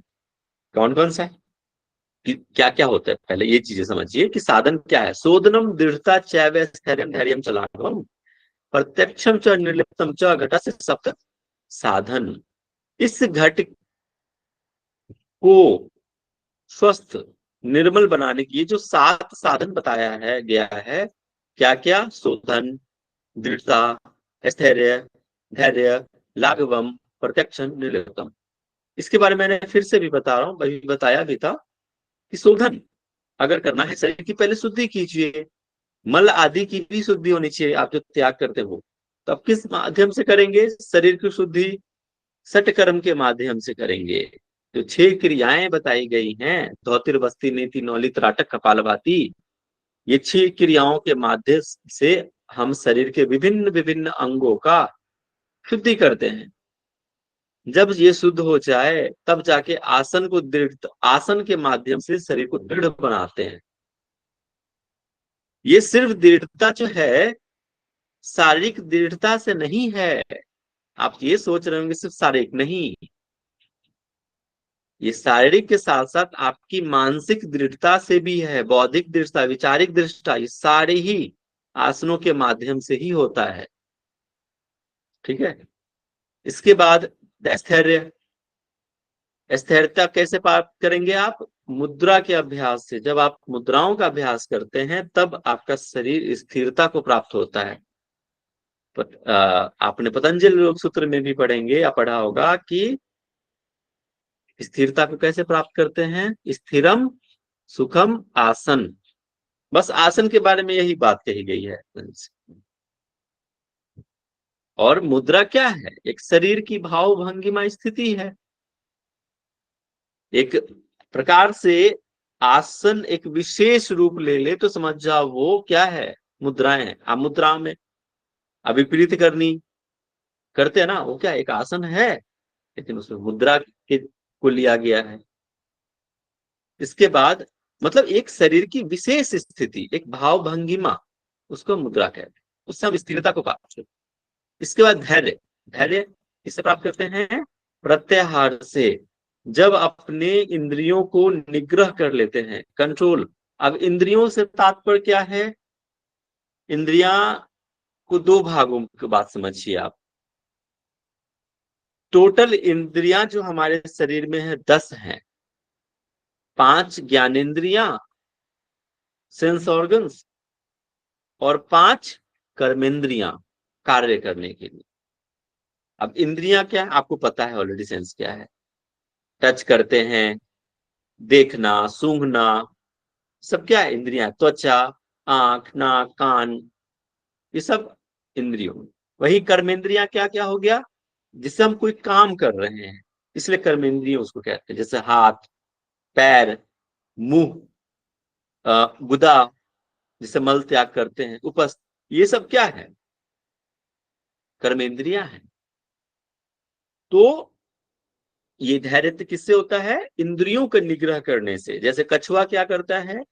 कौन कौन सा है, क्या क्या होता है, पहले ये चीजें समझिए कि साधन क्या है। शोधनम दृढ़ता चैव स्थैर्यम धैर्यम चलागम प्रत्यक्षम च निर्लिप्तम च घटा से सप्त साधन। इस घट को स्वस्थ निर्मल बनाने की जो 7 साधन बताया है गया है, क्या क्या? शोधन, दृढ़ता, स्थैर्य, धैर्य, लाघवम, प्रत्यक्षम, निर्लिप्तम। इसके बारे में मैंने फिर से भी बता रहा हूं, अभी बताया भी था कि शोधन अगर करना है, शरीर की पहले शुद्धि कीजिए। मल आदि की भी शुद्धि होनी चाहिए, आप जो त्याग करते हो। तो अब किस माध्यम से करेंगे शरीर की शुद्धि? सट कर्म के माध्यम से करेंगे। जो 6 क्रियाएं बताई गई हैं, धौतिर बस्ती नीति नौली त्राटक कपालभाति, ये 6 क्रियाओं के माध्यम से हम शरीर के विभिन्न विभिन्न अंगों का शुद्धि करते हैं। जब ये शुद्ध हो जाए तब जाके आसन को आसन के माध्यम से शरीर को दृढ़ बनाते हैं। ये सिर्फ दृढ़ता जो है शारीरिक दृढ़ता से नहीं है। आप ये सोच रहे होंगे सिर्फ शारीरिक, नहीं, ये शारीरिक के साथ साथ आपकी मानसिक दृढ़ता से भी है, बौद्धिक दृढ़ता, विचारिक दृढ़ता, ये सारे ही आसनों के माध्यम से ही होता है। ठीक है, इसके बाद स्थैर्य। स्थिरता कैसे प्राप्त करेंगे आप? मुद्रा के अभ्यास से। जब आप मुद्राओं का अभ्यास करते हैं तब आपका शरीर स्थिरता को प्राप्त होता है। आपने पतंजलि योग सूत्र में भी पढ़ेंगे या पढ़ा होगा कि स्थिरता को कैसे प्राप्त करते हैं? स्थिरम सुखम आसन। बस आसन के बारे में यही बात कही गई है। और मुद्रा क्या है? एक शरीर की भाव भंगिमा स्थिति है। एक प्रकार से आसन एक विशेष रूप ले ले तो समझ जाओ वो क्या है? मुद्राएं हैं। आप मुद्रा में अभिप्रीत करनी करते हैं ना, वो क्या एक आसन है, लेकिन उसमें मुद्रा को लिया गया है। इसके बाद मतलब एक शरीर की विशेष स्थिति, एक भाव भंगिमा, उसको मुद्रा कहते हैं। उससे हम स्थिरता को प्राप्त करते हैं। इसके बाद धैर्य। धैर्य किससे प्राप्त करते हैं? प्रत्याहार से। जब अपने इंद्रियों को निग्रह कर लेते हैं, कंट्रोल। अब इंद्रियों से तात्पर्य क्या है? इंद्रियां को 2 भागों की बात समझिए आप। टोटल इंद्रियां जो हमारे शरीर में है 10 हैं। 5 ज्ञानेंद्रियां, सेंस ऑर्गन्स, और 5 कर्मेंद्रियां कार्य करने के लिए। अब इंद्रियां क्या है आपको पता है ऑलरेडी, सेंस क्या है? टच करते हैं, देखना, सूंघना, सब क्या है? इंद्रियां। त्वचा, आंख, नाक, कान, ये सब इंद्रियों। वही कर्मेंद्रियां क्या क्या हो गया? जिससे हम कोई काम कर रहे हैं, इसलिए कर्मेंद्रिय उसको कहते हैं। जैसे हाथ, पैर, मुंह, गुदा, जिसे मल त्याग करते हैं, उपस्थ, ये सब क्या है? कर्मेंद्रियां हैं। तो ये धैर्य किससे होता है? इंद्रियों का निग्रह करने से। जैसे कछुआ क्या करता है,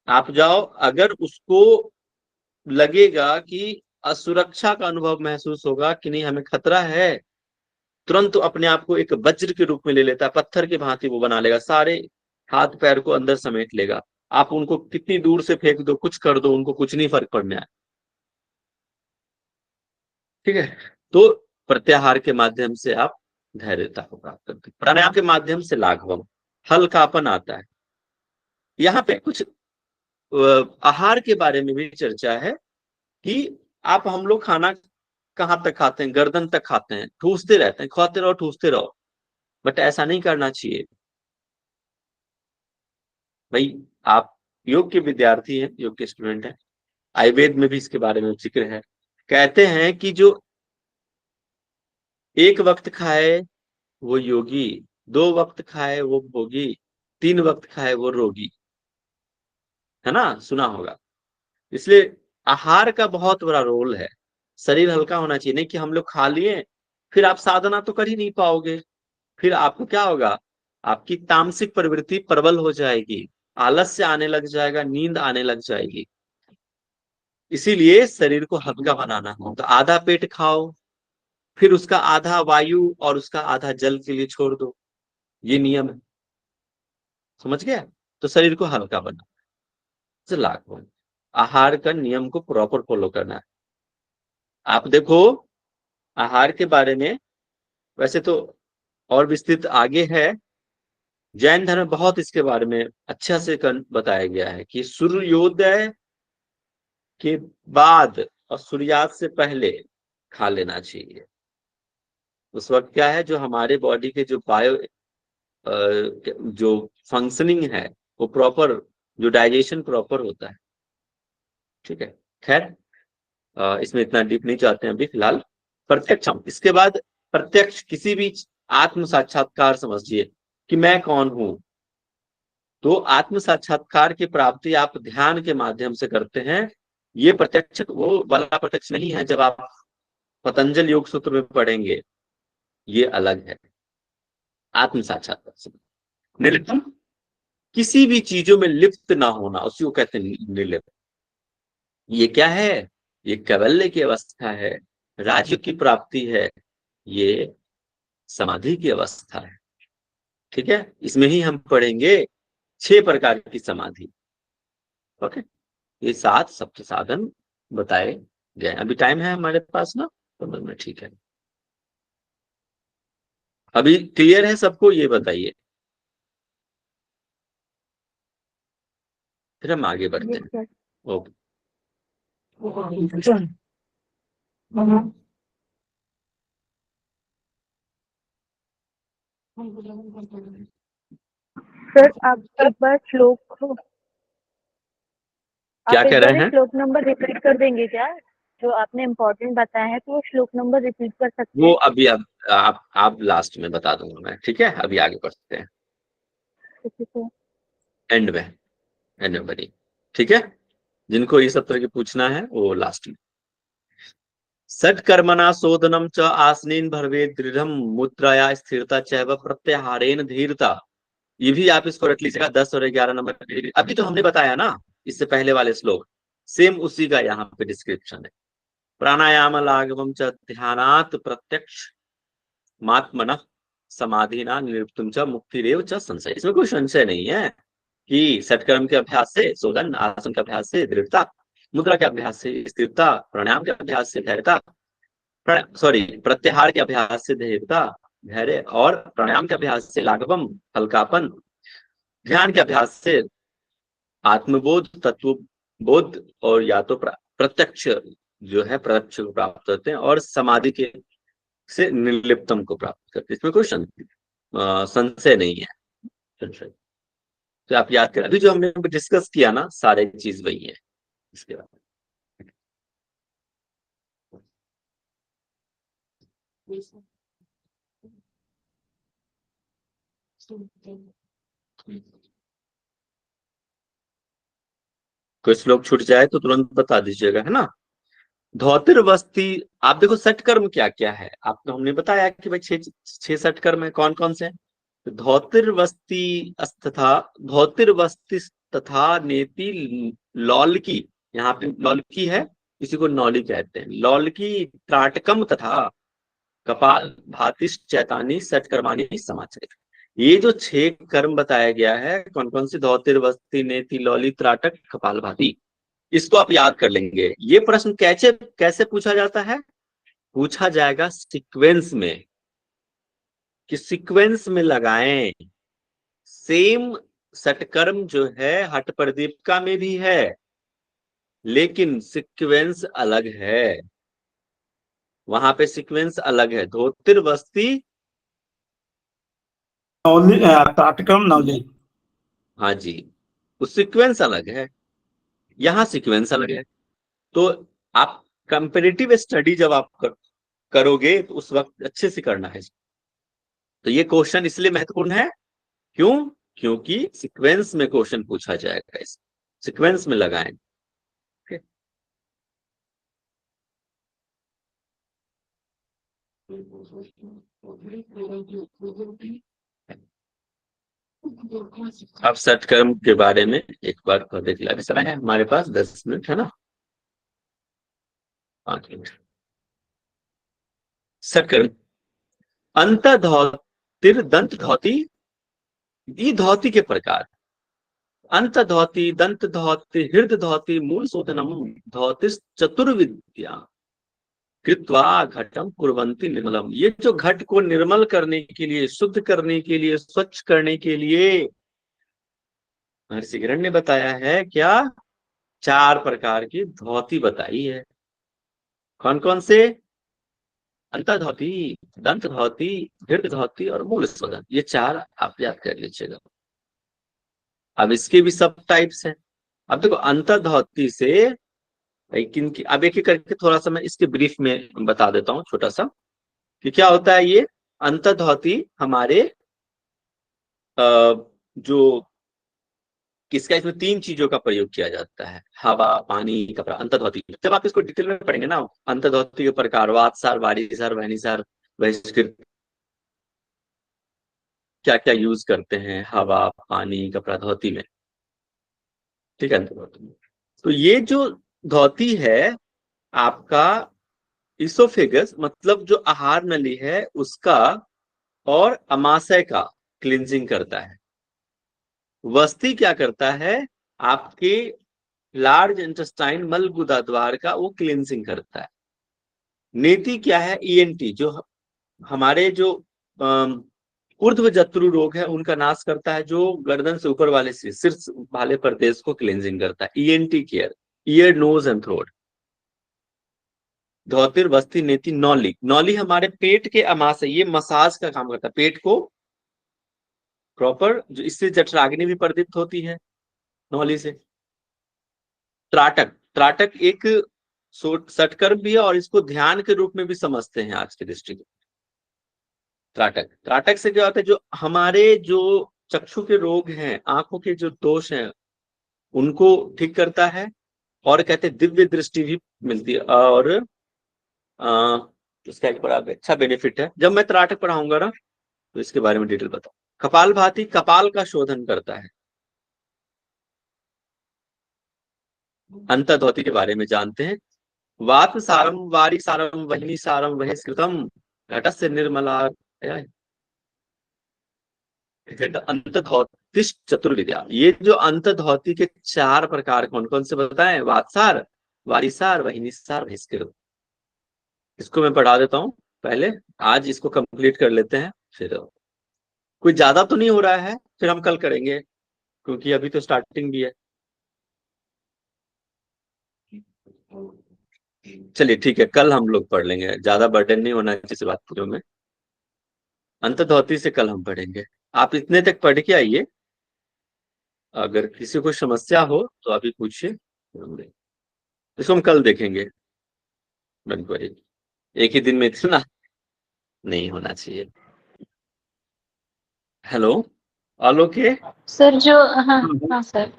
आप जाओ, अगर उसको लगेगा कि असुरक्षा का अनुभव महसूस होगा कि नहीं हमें खतरा है, तुरंत तो अपने आप को एक वज्र के रूप में ले लेता है, पत्थर की भांति वो बना लेगा, सारे हाथ पैर को अंदर समेट लेगा। आप उनको कितनी दूर से फेंक दो, कुछ कर दो, उनको कुछ नहीं फर्क पड़ने है। ठीक है, तो प्रत्याहार के माध्यम से आप धैर्यता को प्राप्त करते हैं। प्राणायाम के माध्यम से लाघवम, हल्कापन आता है। यहाँ पे कुछ आहार के बारे में भी चर्चा है कि आप हम लोग खाना कहाँ तक खाते हैं, गर्दन तक खाते हैं, ठूसते रहते हैं, खाते रहो ठूसते रहो, बट ऐसा नहीं करना चाहिए भाई। आप योग के विद्यार्थी हैं, योग के स्टूडेंट हैं, आयुर्वेद में भी इसके बारे में जिक्र है। कहते हैं कि जो एक वक्त खाए वो योगी, 2 वक्त खाए वो भोगी, 3 वक्त खाए वो रोगी, है ना, सुना होगा। इसलिए आहार का बहुत बड़ा रोल है। शरीर हल्का होना चाहिए, नहीं कि हम लोग खा लिए फिर आप साधना तो कर ही नहीं पाओगे, फिर आपको क्या होगा, आपकी तामसिक प्रवृत्ति प्रबल हो जाएगी, आलस्य आने लग जाएगा, नींद आने लग जाएगी। इसीलिए शरीर को हल्का बनाना हो तो आधा पेट खाओ, फिर उसका आधा वायु और उसका आधा जल के लिए छोड़ दो, ये नियम है, समझ गया। तो शरीर को हल्का बना, लाखों आहार का नियम को प्रॉपर फॉलो करना है। आप देखो आहार के बारे में वैसे तो और विस्तृत आगे है, जैन धर्म में बहुत इसके बारे में अच्छा से बताया गया है कि सूर्योदय के बाद और सूर्यास्त से पहले खा लेना चाहिए। उस वक्त क्या है, जो हमारे बॉडी के जो बायो जो फंक्शनिंग है वो प्रॉपर, जो डाइजेशन प्रॉपर होता है। ठीक है, खैर इसमें इतना डीप नहीं जाते हैं अभी फिलहाल। प्रत्यक्ष, इसके बाद प्रत्यक्ष किसी भी आत्म साक्षात्कार समझिए कि मैं कौन हूं। तो आत्म साक्षात्कार की प्राप्ति आप ध्यान के माध्यम से करते हैं। ये प्रत्यक्ष वो वाला प्रत्यक्ष नहीं है जब आप पतंजल योग सूत्र में पढ़ेंगे, ये अलग है। आत्म साक्षात्कार निर्लिप्त, किसी भी चीजों में लिप्त ना होना, उसी को कहते हैं निर्लिप्त। ये क्या है, ये कैवल्य की अवस्था है, राजयोग की प्राप्ति है, ये समाधि की अवस्था है। ठीक है, इसमें ही हम पढ़ेंगे 6 प्रकार की समाधि। ओके, ये 7 सप्त साधन बताए गए। अभी टाइम है हमारे पास ना 15 मिनट, ठीक है। अभी क्लियर है सबको, ये बताइए, फिर हम आगे बढ़ते हैं। ओके, सर आप एक बार श्लोक, क्या आप कह एक रहे बार हैं? श्लोक नंबर रिपीट कर देंगे क्या? जो आपने इम्पोर्टेंट बताया है तो वो श्लोक नंबर रिपीट कर सकते वो हैं? अभी आप लास्ट में बता दूंगा मैं, ठीक है। अभी आगे बढ़ते हैं, ठीक है सर। एंड में बनी, ठीक है। जिनको ये सब तरह के पूछना है वो लास्ट में। सत्कर्मणा शोधनम च आसनेन भरवेद दृढ़म मुद्राया स्थिरता चैव प्रत्याहारेण धीरता। ये भी आप इसको रख लीजिएगा 10 और 11 नंबर। अभी तो हमने बताया ना इससे पहले वाले श्लोक, सेम उसी का यहाँ पे डिस्क्रिप्शन है। प्राणायाम लाघवम च ध्यानात् प्रत्यक्ष मात्मनः समाधिना निरुक्तम च मुक्तिरेव च संशय। इसमें कोई संशय नहीं है कि सत्कर्म के अभ्यास से शोधन, आसन के अभ्यास से दृढ़ता, मुद्रा के अभ्यास से स्थिरता, प्राणायाम के अभ्यास से धैर्यता, प्रत्याहार के अभ्यास से धैर्यता धैर्य, और प्राणायाम के अभ्यास से लाघवम हल्कापन, ध्यान के अभ्यास से आत्मबोध तत्वबोध, और या तो प्रत्यक्ष जो है प्रत्यक्ष को प्राप्त करते हैं, और समाधि के से निर्लिप्तम को प्राप्त करते हैं। इसमें कोई संशय नहीं है, संशय। तो आप याद करें, अभी जो हमने डिस्कस किया ना सारे चीज वही है इसके बाद। कोई श्लोक छूट जाए तो तुरंत बता दीजिएगा, है ना। धौतिर वस्ती, आप देखो सटकर्म क्या क्या है, आपको हमने बताया कि भाई 6 सटकर्म है, कौन कौन से हैं। धौतिर वस्ती तथा धौतिर वस्ति तथा नेति लौल की, यहाँ पे लौल की है इसी को नौली कहते हैं। लौल्की त्राटकम तथा कपाल भातिश चैतानी सटकर्माणी समाचरित। ये जो 6 कर्म बताया गया है, कौन कौन सी, धौतिर वस्ती नेति लौली त्राटक कपाल भाती, इसको आप याद कर लेंगे। ये प्रश्न कैसे कैसे पूछा जाता है? पूछा जाएगा सीक्वेंस में, कि सीक्वेंस में लगाएं। सेम सटकर्म जो है हठ प्रदीपिका में भी है, लेकिन सीक्वेंस अलग है, वहां पे सीक्वेंस अलग है। धोतिर वस्ती, नौली त्राटकम नौली। हाँ जी, उस सीक्वेंस अलग है, यहाँ सीक्वेंस अलग है। तो आप कंपेरेटिव स्टडी जब आप करोगे तो उस वक्त अच्छे से करना है। तो ये क्वेश्चन इसलिए महत्वपूर्ण है, क्यों? क्योंकि सीक्वेंस में क्वेश्चन पूछा जाएगा, इस सीक्वेंस में लगाएं। okay? अब सटकर्म के बारे में एक बार और देख लिया। समय है हमारे पास 10 मिनट, है ना, 5 मिनट। सटकर्म, अंत धौतिर दंत धौती, ये धौती के प्रकार, अंत धौती, दंत धौती, हृदय धौती, मूल शोधनम धौति चतुर्विद्या कृत्वा घटम कुर्वन्ति निर्मलम। ये जो घट को निर्मल करने के लिए, शुद्ध करने के लिए, स्वच्छ करने के लिए महर्षि हिरण्य ने बताया है क्या? 4 प्रकार की धौती बताई है। कौन कौन से? अंत धौती, दंत धौती, हृदय धौती और मूल शोधन। ये 4 आप याद कर लीजिएगा। अब इसके भी सब टाइप्स हैं। अब देखो, अंत धौती से अब एक एक करके थोड़ा सा मैं इसके ब्रीफ में बता देता हूँ, छोटा सा, कि क्या होता है ये अंत धौती। हमारे जो किसका, इसमें 3 चीजों का प्रयोग किया जाता है, हवा, पानी, कपड़ा। अंत धौती जब आप इसको डिटेल में पढ़ेंगे ना, अंत धौती के प्रकार, वातसार, वारिसार, वहनीसार, बहिष्कृत, क्या क्या यूज करते हैं, हवा, पानी, कपड़ा, धौती में, ठीक है, अंत धौती में। तो ये जो धौती है आपका इसोफेगस, मतलब जो आहार नली है उसका, और अमाशय का क्लींजिंग करता है। वस्ती क्या करता है? आपके लार्ज इंटेस्टाइन, मलगुदा द्वार का वो क्लींजिंग करता है। नेति क्या है? ईएनटी, जो हमारे जो ऊर्ध्व जत्रु रोग है उनका नाश करता है, जो गर्दन से ऊपर वाले शीर्ष वाले प्रदेश को क्लींजिंग करता है। ENT care, ear, nose and throat. धौतिर वस्ती नेति नौली, नौली हमारे पेट के अमाशय, ये मसाज का काम करता है, पेट को प्रॉपर, जो इससे जठराग्नि भी प्रदीप्त होती है नौली से। त्राटक, त्राटक एक सटकर्म भी है और इसको ध्यान के रूप में भी समझते हैं आज के दृष्टिकोण। त्राटक, त्राटक से क्या होता है? जो हमारे जो चक्षु के रोग हैं, आंखों के जो दोष हैं, उनको ठीक करता है, और कहते हैं दिव्य दृष्टि भी मिलती है। और इसका एक बड़ा अच्छा बेनिफिट है। जब मैं त्राटक पढ़ाऊंगा ना तो इसके बारे में डिटेल बताऊं। कपाल भाती, कपाल का शोधन करता है। अंत धौती के बारे में जानते हैं। वात सारम, वारी सारम, वहनी सारम, बहिष्कृतम घट से निर्मला, अंत धौती चतुर्विद्या। ये जो अंत धौती के 4 प्रकार कौन कौन से बताएं? वातसार, वारिसार, वहनीसार, बहिष्कृत। इसको मैं पढ़ा देता हूँ पहले, आज इसको कंप्लीट कर लेते हैं, फिर कोई ज्यादा तो नहीं हो रहा है, फिर हम कल करेंगे, क्योंकि अभी तो स्टार्टिंग भी है। चलिए ठीक है, कल हम लोग पढ़ लेंगे, ज्यादा बर्डन नहीं होना किसी बात पूरे में। अंत धौती से कल हम पढ़ेंगे। आप इतने तक पढ़ के आइए, अगर किसी को समस्या हो तो अभी पूछिए, इसको हम कल देखेंगे। एक ही दिन में इतना नहीं होना चाहिए। हेलो, ऑल ओके सर जो, हाँ सर,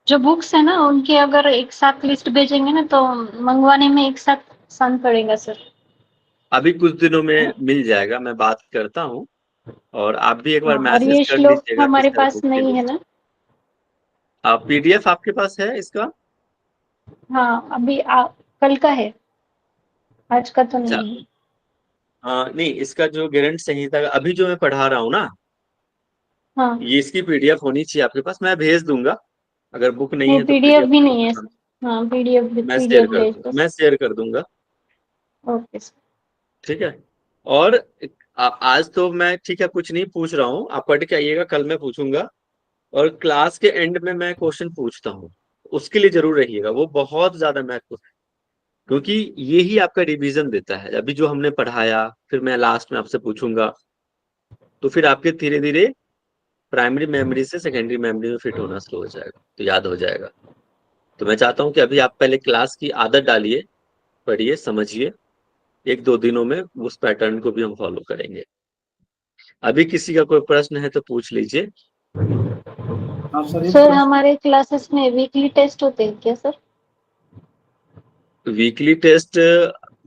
जो बुक्स है ना उनके अगर एक साथ लिस्ट भेजेंगे ना तो मंगवाने में एक साथ आसान पड़ेगा सर। अभी कुछ दिनों में मिल जाएगा, मैं बात करता हूँ, और आप भी एक बार और मैसेज ये कर श्लोक लीजिएगा हमारे किस तरह पास बुक के नहीं लिए। है ना? आप पीडीएफ आपके पास है इसका? हाँ, अभी कल का है, आज का तो अच्छा। नहीं है। नहीं, इसका जो गेरंट संहिता का अभी जो मैं पढ़ा रहा हूँ ना, हाँ, ये इसकी पीडीएफ होनी चाहिए आपके पास, मैं भेज दूंगा। अगर बुक नहीं वो है तो पीडीएफ पीडीएफ भी नहीं है। हाँ, पीडीएफ भेज दो। मैं शेयर कर दूंगा। Okay sir. ठीक है। और आज तो मैं ठीक है कुछ नहीं पूछ रहा हूँ, आप पढ़ के आइएगा, कल मैं पूछूंगा। और क्लास के एंड में मैं क्वेश्चन पूछता हूँ, उसके लिए जरूर रहिएगा, वो बहुत ज्यादा महत्वपूर्ण, क्योंकि ये ही आपका रिवीजन देता है। अभी जो हमने पढ़ाया फिर मैं लास्ट में आपसे पूछूंगा, तो फिर आपके धीरे धीरे प्राइमरी मेमोरी से सेकेंडरी मेमोरी में फिट होना शुरू हो जाएगा, तो याद हो जाएगा। तो मैं चाहता हूँ कि अभी आप पहले क्लास की आदत डालिए, पढ़िए, समझिए, 1-2 दिनों में उस पैटर्न को भी हम फॉलो करेंगे। अभी किसी का कोई प्रश्न है तो पूछ लीजिए। हाँ सर, एक सर प्रश्न। हमारे क्लासेस में वीकली टेस्ट होते हैं क्या सर? वीकली टेस्ट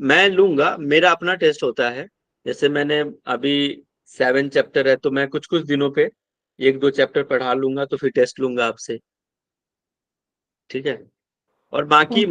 मैं लूंगा, मेरा अपना टेस्ट होता है। जैसे मैंने अभी 7 चैप्टर है, तो मैं कुछ कुछ दिनों पे 1-2 चैप्टर पढ़ा लूंगा, तो फिर टेस्ट लूंगा आपसे। ठीक है। और बाकी